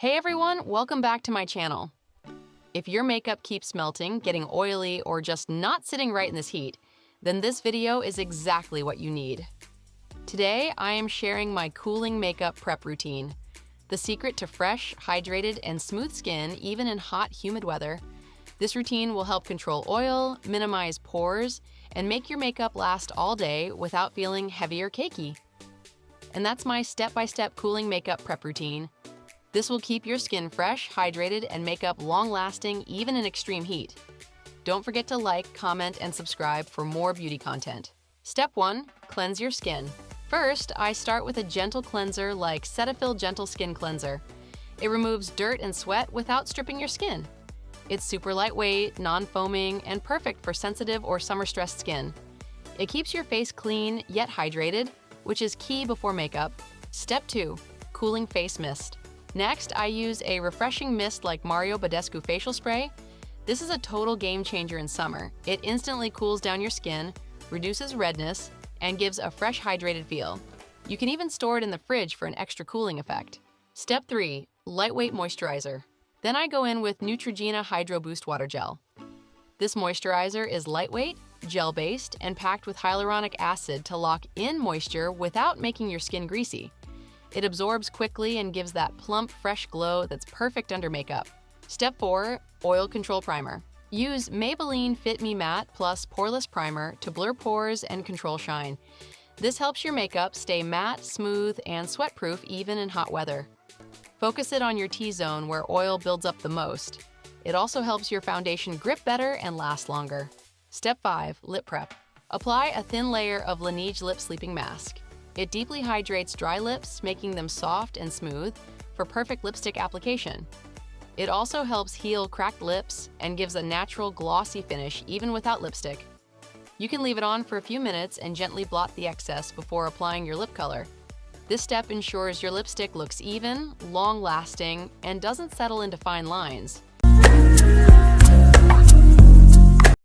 Hey everyone, welcome back to my channel. If your makeup keeps melting, getting oily, or just not sitting right in this heat, then this video is exactly what you need. Today, I am sharing my cooling makeup prep routine. The secret to fresh, hydrated, and smooth skin even in hot, humid weather. This routine will help control oil, minimize pores, and make your makeup last all day without feeling heavy or cakey. And that's my step-by-step cooling makeup prep routine. This will keep your skin fresh, hydrated, and makeup long-lasting even in extreme heat. Don't forget to like, comment, and subscribe for more beauty content. Step 1. Cleanse your skin. First, I start with a gentle cleanser like Cetaphil Gentle Skin Cleanser. It removes dirt and sweat without stripping your skin. It's super lightweight, non-foaming, and perfect for sensitive or summer-stressed skin. It keeps your face clean yet hydrated, which is key before makeup. Step 2. Cooling Face Mist. Next, I use a refreshing mist like Mario Badescu Facial Spray. This is a total game changer in summer. It instantly cools down your skin, reduces redness, and gives a fresh, hydrated feel. You can even store it in the fridge for an extra cooling effect. Step 3. Lightweight Moisturizer. Then I go in with Neutrogena Hydro Boost Water Gel. This moisturizer is lightweight, gel-based, and packed with hyaluronic acid to lock in moisture without making your skin greasy. It absorbs quickly and gives that plump, fresh glow that's perfect under makeup. Step 4. Oil Control Primer. Use Maybelline Fit Me Matte Plus Poreless Primer to blur pores and control shine. This helps your makeup stay matte, smooth, and sweat-proof even in hot weather. Focus it on your T-zone where oil builds up the most. It also helps your foundation grip better and last longer. Step 5. Lip Prep. Apply a thin layer of Laneige Lip Sleeping Mask. It deeply hydrates dry lips, making them soft and smooth for perfect lipstick application. It also helps heal cracked lips and gives a natural glossy finish even without lipstick. You can leave it on for a few minutes and gently blot the excess before applying your lip color. This step ensures your lipstick looks even, long-lasting, and doesn't settle into fine lines.